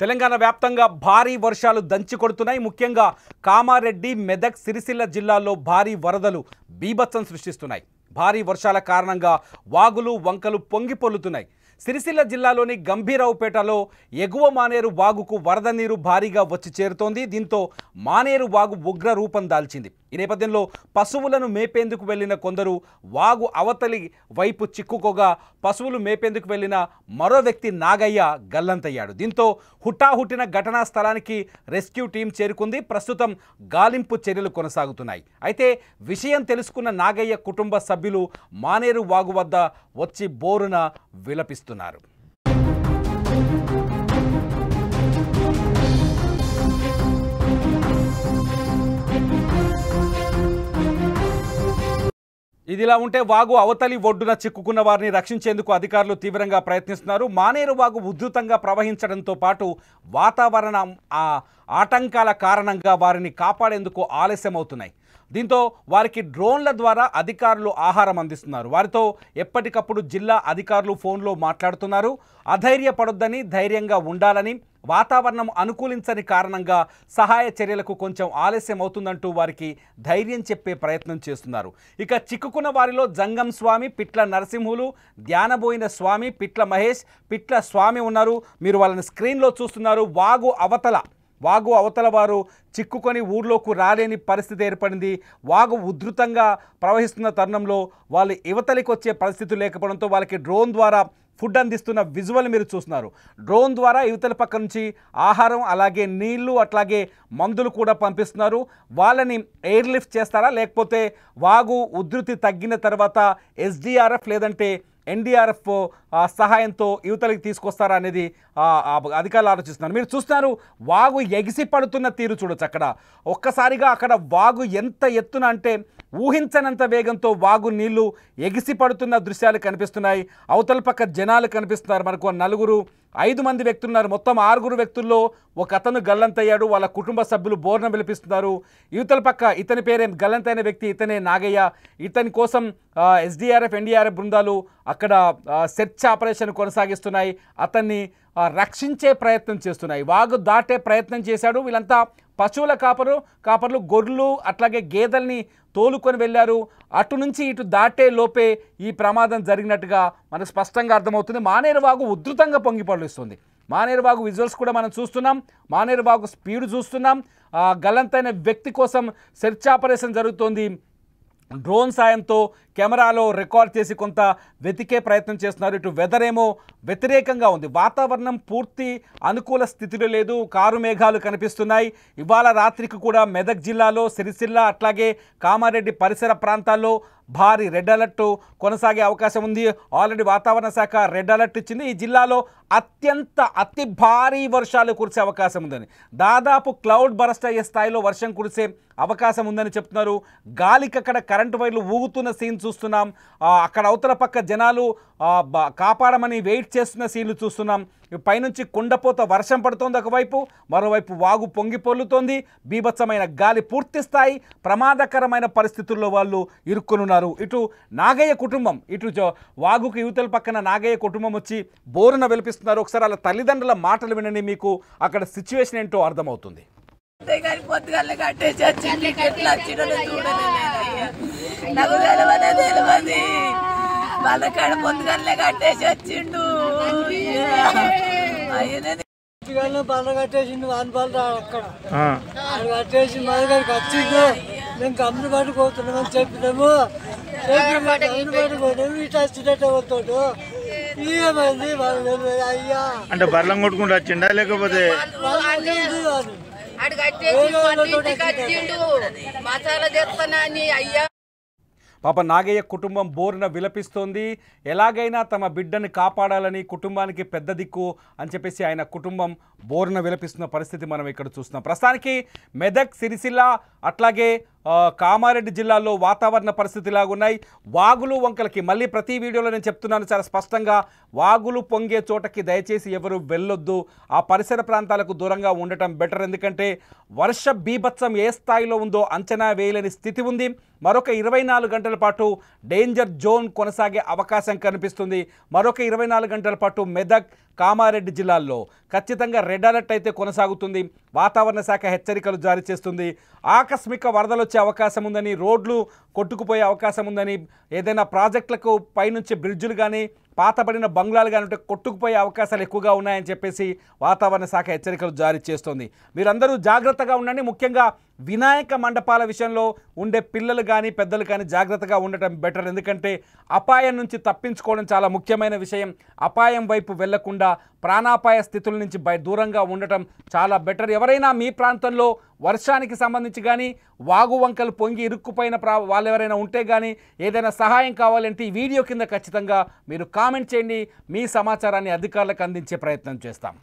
తెలంగాణ వ్యాప్తంగా భారీ వర్షాలు దంచి కొడుతున్నాయి. ముఖ్యంగా కామారెడ్డి, మెదక్, సిరిసిల్ల జిల్లాల్లో భారీ వరదలు బీభత్సం సృష్టిస్తున్నాయి. భారీ వర్షాల కారణంగా వాగులు, వంకలు పొంగి పొర్లుతున్నాయి. సిరిసిల్ల జిల్లాలోని గంభీరావుపేటలో ఎగువ మానేరు వాగుకు వరద నీరు భారీగా వచ్చి చేరుతోంది. దీంతో మానేరు వాగు ఉగ్ర రూపం దాల్చింది. ఈ నేపథ్యంలో పశువులను మేపేందుకు వెళ్లిన కొందరు వాగు అవతలి వైపు చిక్కుకోగా పశువులు మేపేందుకు వెళ్లిన మరో వ్యక్తి నాగయ్య గల్లంతయ్యాడు. దీంతో హుటాహుటిన ఘటనా స్థలానికి రెస్క్యూ టీం చేరుకుంది. ప్రస్తుతం గాలింపు చర్యలు కొనసాగుతున్నాయి. అయితే విషయం తెలుసుకున్న నాగయ్య కుటుంబ సభ్యులు మానేరు వాగు వద్ద వచ్చి బోరున విలపిస్తున్నారు. ఇదిలా ఉంటే వాగు అవతలి ఒడ్డున చిక్కుకున్న వారిని రక్షించేందుకు అధికారులు తీవ్రంగా ప్రయత్నిస్తున్నారు. మానేరు వాగు ఉధృతంగా ప్రవహించడంతో పాటు వాతావరణ ఆటంకాల కారణంగా వారిని కాపాడేందుకు ఆలస్యమవుతున్నాయి. దీంతో వారికి డ్రోన్ల ద్వారా అధికారులు ఆహారం అందిస్తున్నారు. వారితో ఎప్పటికప్పుడు జిల్లా అధికారులు ఫోన్లో మాట్లాడుతున్నారు. అధైర్యపడొద్దని, ధైర్యంగా ఉండాలని, వాతావరణం అనుకూలించని కారణంగా సహాయ చర్యలకు కొంచెం ఆలస్యం అవుతుందంటూ వారికి ధైర్యం చెప్పే ప్రయత్నం చేస్తున్నారు. ఇక చిక్కుకున్న వారిలో జంగం స్వామి, పిట్ల నరసింహులు, ధ్యానబోయిన స్వామి, పిట్ల మహేష్, పిట్ల స్వామి ఉన్నారు. మీరు వాళ్ళని స్క్రీన్లో చూస్తున్నారు. వాగు అవతల వారు చిక్కుకొని ఊర్లోకి రాలేని పరిస్థితి ఏర్పడింది. వాగు ఉధృతంగా ప్రవహిస్తున్న తరుణంలో వాళ్ళు యువతలికి వచ్చే పరిస్థితి లేకపోవడంతో వాళ్ళకి డ్రోన్ ద్వారా ఫుడ్ అందిస్తున్న విజువల్ మీరు చూస్తున్నారు. డ్రోన్ ద్వారా యువతల పక్క నుంచి ఆహారం, అలాగే నీళ్లు, అట్లాగే మందులు కూడా పంపిస్తున్నారు. వాళ్ళని ఎయిర్ లిఫ్ట్ చేస్తారా, లేకపోతే వాగు ఉధృతి తగ్గిన తర్వాత ఎస్డీఆర్ఎఫ్ లేదంటే ఎన్డీఆర్ఎఫ్ సహాయంతో యువతలకి తీసుకొస్తారా అనేది అధికారులు ఆలోచిస్తున్నారు. మీరు చూస్తున్నారు వాగు ఎగిసి పడుతున్న తీరు చూడొచ్చు. అక్కడ ఒక్కసారిగా అక్కడ వాగు ఎంత ఎత్తున అంటే ఊహించనంత వేగంతో వాగు నీళ్లు ఎగిసి పడుతున్న దృశ్యాలు కనిపిస్తున్నాయి. అవతల పక్క జనాలు కనిపిస్తున్నారు. మనకు 5 మంది వ్యక్తులు ఉన్నారు. మొత్తం 6 వ్యక్తుల్లో ఒక అతను గల్లంతయ్యాడు. వాళ్ళ కుటుంబ సభ్యులు బోర్న విలిపిస్తున్నారు. యువతల పక్క ఇతని పేరే గల్లంతైన వ్యక్తి, ఇతనే నాగయ్య. ఇతని కోసం ఎస్డీఆర్ఎఫ్, ఎన్డీఆర్ఎఫ్ బృందాలు అక్కడ సెర్చ్ ఆపరేషన్ కొనసాగిస్తున్నాయి. అతన్ని రక్షించే ప్రయత్నం చేస్తున్నాయి. వాగు దాటే ప్రయత్నం చేశాడు. వీళ్ళంతా పశువుల కాపర్లు గొర్రెలు అట్లాగే గేదెల్ని తోలుకొని వెళ్ళారు. అటు నుంచి ఇటు దాటే లోపే ఈ ప్రమాదం జరిగినట్టుగా మనకు స్పష్టంగా అర్థమవుతుంది. మానేరు వాగు ఉధృతంగా పొంగి పొర్లుస్తుంది. మానేరు వాగు విజువల్స్ కూడా మనం చూస్తున్నాం. మానేరు వాగు స్పీడ్ చూస్తున్నాం. గల్లంతైన వ్యక్తి కోసం సెర్చ్ ఆపరేషన్ జరుగుతోంది. డ్రోన్ సాయంతో కెమెరాలో రికార్డ్ చేసి కొంత వెతికే ప్రయత్నం చేస్తున్నారు. ఇటు వెదర్ ఏమో వ్యతిరేకంగా ఉంది. వాతావరణం పూర్తి అనుకూల స్థితిలో లేదు. కారు మేఘాలు కనిపిస్తున్నాయి. ఇవాళ రాత్రికి కూడా మెదక్ జిల్లాలో, సిరిసిల్ల అట్లాగే కామారెడ్డి పరిసర ప్రాంతాల్లో భారీ రెడ్ అలర్ట్ కొనసాగే అవకాశం ఉంది. ఆల్రెడీ వాతావరణ శాఖ రెడ్ అలర్ట్ ఇచ్చింది. ఈ జిల్లాలో అతి భారీ వర్షాలు కురిసే అవకాశం ఉందని, దాదాపు క్లౌడ్ బరస్ట్ అయ్యే స్థాయిలో వర్షం కురిసే అవకాశం ఉందని చెప్తున్నారు. గాలికి అక్కడ కరెంటు వైర్లు ఊగుతున్న సీన్ చూస్తున్నాం. అక్కడ అవతల పక్క జనాలు కాపాడమని వెయిట్ చేస్తున్న సీన్లు చూస్తున్నాం. పైనుంచి కుండపోత వర్షం పడుతోంది ఒకవైపు, మరోవైపు వాగు పొంగి పొర్లుతోంది. బీభత్సమైన గాలి, పూర్తి స్థాయి ప్రమాదకరమైన పరిస్థితుల్లో వాళ్ళు ఇరుక్కునున్నారు. ఇటు నాగయ్య కుటుంబం, ఇటు వాగుకు యువతల పక్కన నాగయ్య కుటుంబం వచ్చి బోరున విలిపిస్తున్నారు. ఒకసారి వాళ్ళ తల్లిదండ్రుల మాటలు వినండి, మీకు అక్కడ సిచ్యువేషన్ ఏంటో అర్థమవుతుంది. వాళ్ళకాడ పొద్దుగల్లే కట్టేసి వచ్చిండు. బండ కట్టేసిండు. వాని బల్ల అక్కడ కట్టేసి మా దగ్గరికి వచ్చిండు. మేము గమ్మును పట్టుకోతున్నామని చెప్పినాము. ఇట్లా వచ్చినట్టే వస్తాడు. ఏమైంది వాళ్ళు అయ్యా అంటే బర్లం కొట్టుకుంటూ వచ్చిండా లేకపోతే మసాలా తెస్తానా అయ్యా. పాప నాగయ్య కుటుంబం బోరున విలపిస్తోంది. ఎలాగైనా తమ బిడ్డని కాపాడాలని, కుటుంబానికి పెద్ద దిక్కు అని చెప్పేసి ఆయన కుటుంబం బోరున విలపిస్తున్న పరిస్థితి మనం ఇక్కడ చూస్తున్నాం. ప్రస్తుతానికి మెదక్, సిరిసిల్ల అట్లాగే కామారెడ్డి జిల్లాలో వాతావరణ పరిస్థితి లాగున్నాయి. వాగులు వంకలకి మళ్ళీ ప్రతి వీడియోలో నేను చెప్తున్నాను చాలా స్పష్టంగా, వాగులు పొంగే చోటకి దయచేసి ఎవరు వెళ్ళొద్దు. ఆ పరిసర ప్రాంతాలకు దూరంగా ఉండటం బెటర్. ఎందుకంటే వర్ష బీభత్సం ఏ స్థాయిలో ఉందో అంచనా వేయలేని స్థితి ఉంది. మరొక 24 గంటల పాటు డేంజర్ జోన్ కొనసాగే అవకాశం కనిపిస్తుంది. మరొక 24 గంటల పాటు మెదక్, కామారెడ్డి జిల్లాల్లో ఖచ్చితంగా రెడ్ అలర్ట్ అయితే కొనసాగుతుంది. వాతావరణ శాఖ హెచ్చరికలు జారీ చేస్తుంది. ఆకస్మిక వరదలు వచ్చే అవకాశం ఉందని, రోడ్లు కొట్టుకుపోయే అవకాశం ఉందని, ఏదైనా ప్రాజెక్టులకు పైనుంచి బ్రిడ్జులు కానీ పాతబడిన బంగ్లాలు కానీ ఉంటే కొట్టుకుపోయే అవకాశాలు ఎక్కువగా ఉన్నాయని చెప్పేసి వాతావరణ శాఖ హెచ్చరికలు జారీ చేస్తోంది. మీరందరూ జాగ్రత్తగా ఉండండి. ముఖ్యంగా వినాయక మండపాల విషయంలో ఉండే పిల్లలు కానీ పెద్దలు కానీ జాగ్రత్తగా ఉండటం బెటర్. ఎందుకంటే అపాయం నుంచి తప్పించుకోవడం చాలా ముఖ్యమైన విషయం. అపాయం వైపు వెళ్లకుండా ప్రాణాపాయ స్థితుల నుంచి దూరంగా ఉండటం చాలా బెటర్. ఎవరైనా మీ ప్రాంతంలో వర్షానికి సంబంధించి కానీ వాగు వంకలు పొంగి ఇరుక్కుపోయిన వాళ్ళు ఎవరైనా ఉంటే కానీ ఏదైనా సహాయం కావాలంటే ఈ వీడియో కింద ఖచ్చితంగా మీరు కామెంట్ చేయండి. మీ సమాచారాన్ని అధికారులకు అందించే ప్రయత్నం చేస్తాం.